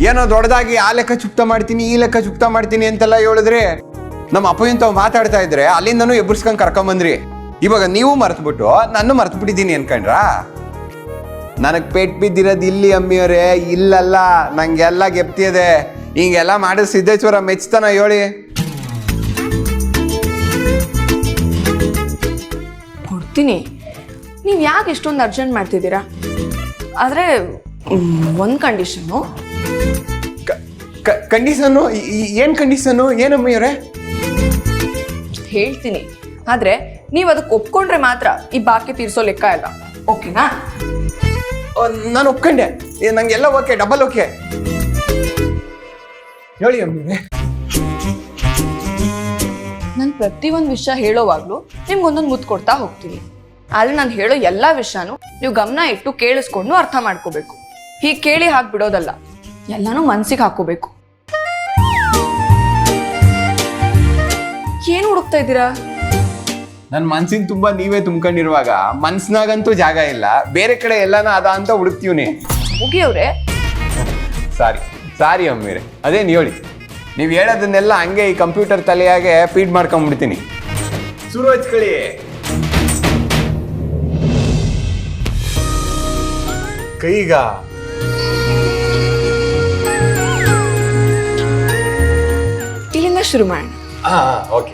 ಏನೋ ದೊಡ್ಡದಾಗಿ ಆ ಲೆಕ್ಕ ಚುಕ್ತ ಮಾಡ್ತೀನಿ ಈ ಲೆಕ್ಕ ಚುಕ್ತ ಮಾಡ್ತೀನಿ ಅಂತೆಲ್ಲ ಹೇಳಿದ್ರೆ ನಮ್ಮ ಅಪ್ಪ ತಾವು ಮಾತಾಡ್ತಾ ಇದ್ರೆ ಅಲ್ಲಿಂದನೂ ಎಬ್ಬರ್ಸ್ಕೊಂಡ್ ಕರ್ಕೊಂಬಂದ್ರಿ. ಇವಾಗ ನೀವು ಮರ್ತ್ಬಿಟ್ಟು ನಾನು ಮರ್ತು ಬಿಟ್ಟಿದ್ದೀನಿ ಅನ್ಕೊಂಡ್ರಾ? ನನಗ್ ಪೇಟ್ ಬಿದ್ದಿರೋದು ಇಲ್ಲಿ ಅಮ್ಮಿಯವರೇ, ಇಲ್ಲಲ್ಲ. ನಂಗೆಲ್ಲ ಗೆಪ್ತಿದೆ. ಹಿಂಗೆಲ್ಲ ಮಾಡಿದ್ರೆ ಸಿದ್ದೇಶ್ವರ ಮೆಚ್ತಾನ ಹೇಳಿ? ಕೊಡ್ತೀನಿ. ನೀವು ಯಾಕೆ ಇಷ್ಟೊಂದು ಅರ್ಜೆಂಟ್ ಮಾಡ್ತಿದ್ದೀರಾ? ಆದರೆ ಒಂದು ಕಂಡೀಷನ್ನು. ಕಂಡೀಷನ್ನು? ಏನು ಕಂಡೀಷನ್ನು? ಏನಮ್ಮಿಯವರೇ? ಹೇಳ್ತೀನಿ, ಆದರೆ ನೀವು ಅದಕ್ಕೆ ಒಪ್ಕೊಂಡ್ರೆ ಮಾತ್ರ ಈ ಬಾಕಿ ತೀರಿಸೋ ಲೆಕ್ಕ ಇಲ್ಲ. ಓಕೆನಾ? ನಾನು ಒಪ್ಕೊಂಡೆ. ನಂಗೆಲ್ಲ ಓಕೆ, ಡಬಲ್ ಓಕೆ. ಹೇಳಿ ಅಮ್ಮಿಯವರೇ. ನಾನು ಪ್ರತಿಯೊಂದು ವಿಷಯ ಹೇಳೋವಾಗ್ಲೂ ನಿಮ್ಗೆ ಒಂದೊಂದು ಮುತ್ತು ಕೊಡ್ತಾ ಹೋಗ್ತೀನಿ. ಆದರೆ ನಾನು ಹೇಳೋ ಎಲ್ಲ ವಿಷಯನೂ ನೀವು ಗಮನ ಇಟ್ಟು ಕೇಳಿಸ್ಕೊಂಡು ಅರ್ಥ ಮಾಡ್ಕೋಬೇಕು. ಹೀಗೆ ಕೇಳಿ ಹಾಕಿ ಬಿಡೋದಲ್ಲ, ಎಲ್ಲನೂ ಮನ್ಸಿಗೆ ಹಾಕೋಬೇಕು. ಏನು ಹುಡುಕ್ತಾ ಇದ್ದೀರಾ? ನನ್ನ ಮನ್ಸಿನ ತುಂಬಾ ನೀವೇ ತುಂಬ್ಕೊಂಡಿರುವಾಗ ಮನ್ಸ್ನಾಗಂತೂ ಜಾಗ ಇಲ್ಲ. ಬೇರೆ ಕಡೆ ಎಲ್ಲಾನ ಅದ ಅಂತ ಹುಡುಕ್ತೀವ್ನಿ. ಮುಗಿಯವ್ರೆ. ಸಾರಿ ಅಮ್ಮಿಯವರೇ, ಅದೇನು ಹೇಳಿ. ನೀವು ಹೇಳೋದನ್ನೆಲ್ಲ ಹಂಗೆ ಈ ಕಂಪ್ಯೂಟರ್ ತಲೆಯಾಗೆ ಫೀಡ್ ಮಾಡ್ಕೊಂಡ್ಬಿಡ್ತೀನಿ. ಶುರು ಹಚ್ಕೊಳ್ಳಿ. ಕೈಗ ಇಲ್ಲಿಂದ ಶುರು ಮಾಡೋಣ. ಓಕೆ.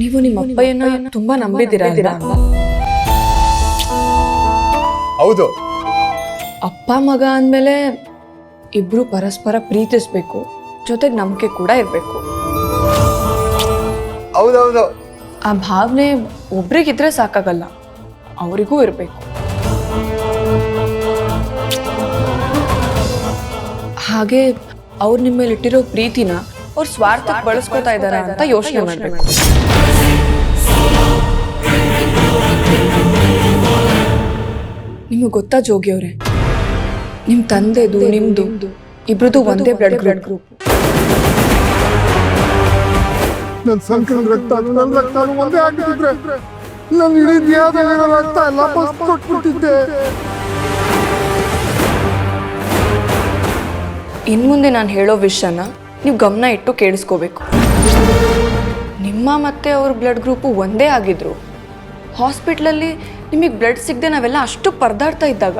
ನೀವು ನಿಮ್ಮ ಅಪ್ಪಯ್ಯನ ತುಂಬಾ ನಂಬಿದ್ದೀರಾ? ಹೌದು. ಅಪ್ಪ ಮಗ ಅಂದಮೇಲೆ ಇಬ್ರು ಪರಸ್ಪರ ಪ್ರೀತಿಸ್ಬೇಕು, ಜೊತೆಗೆ ನಂಬಿಕೆ ಕೂಡ ಇರಬೇಕು. ಹೌದೌದು. ಆ ಭಾವನೆ ಒಬ್ರಿಗಿದ್ರೆ ಸಾಕಾಗಲ್ಲ, ಅವರಿಗೂ ಇರಬೇಕು. ಹಾಗೆ ಅವ್ರು ನಿಮ್ಮ ಮೇಲೆ ಇಟ್ಟಿರೋ ಪ್ರೀತಿನ ಅವ್ರು ಸ್ವಾರ್ಥಕ್ಕೆ ಬಳಸ್ಕೊತಾ ಇದ್ದಾರೆ ಅಂತ ಯೋಚನೆ ಮಾಡಬೇಕು. ನಿಮಗೆ ಗೊತ್ತಾ ಜೋಗಿ ಅವರೇ, ನಿಮ್ಮ ತಂದೆದು ನಿಮ್ದು ಇಬ್ರದ್ದು ಒಂದೇ ಬ್ಲಡ್ ಗ್ರೂಪ್. ನನ್ನ ಸಂಕಟ ರಕ್ತ ನನ್ನ ರಕ್ತ ಒಂದೇ ಆಗಿದ್ರೆ ನನ್ನ ಇಡೀ ದೇಹದಲ್ಲಿರೋ ರಕ್ತ ಎಲ್ಲ ಬಸ್ ಕೊಟ್ಬಿಟ್ಟಿದ್ದೆ. ಇನ್ಮುಂದೆ ನಾನು ಹೇಳೋ ವಿಷಯನ ನೀವು ಗಮನ ಇಟ್ಟು ಕೇಳಿಸ್ಕೋಬೇಕು. ನಿಮ್ಮ ಮತ್ತೆ ಅವ್ರ ಬ್ಲಡ್ ಗ್ರೂಪು ಒಂದೇ ಆಗಿದ್ರು ಹಾಸ್ಪಿಟ್ಲಲ್ಲಿ ನಿಮಗೆ ಬ್ಲಡ್ ಸಿಗದೆ ನಾವೆಲ್ಲ ಅಷ್ಟು ಪರದಾಡ್ತಾ ಇದ್ದಾಗ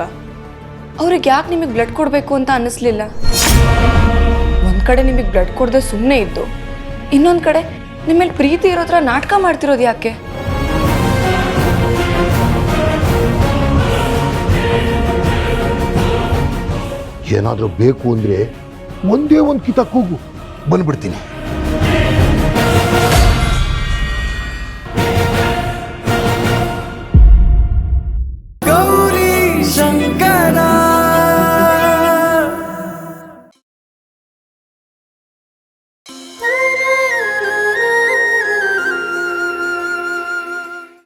ಅವ್ರಿಗೆ ಯಾಕೆ ನಿಮಗೆ ಬ್ಲಡ್ ಕೊಡಬೇಕು ಅಂತ ಅನ್ನಿಸ್ಲಿಲ್ಲ? ಒಂದು ಕಡೆ ನಿಮಗೆ ಬ್ಲಡ್ ಕೊಡದೆ ಸುಮ್ಮನೆ ಇದ್ದು, ಇನ್ನೊಂದು ಕಡೆ ನಿಮ್ಮಲ್ಲಿ ಪ್ರೀತಿ ಇರೋ ಥರ ನಾಟಕ ಮಾಡ್ತಿರೋದು ಯಾಕೆ? ಏನಾದರೂ ಬೇಕು ಅಂದರೆ ಒಂದೇ ಒಂದು ಕಿತ ಕೂಗು, ಬಂದ್ಬಿಡ್ತೀನಿ.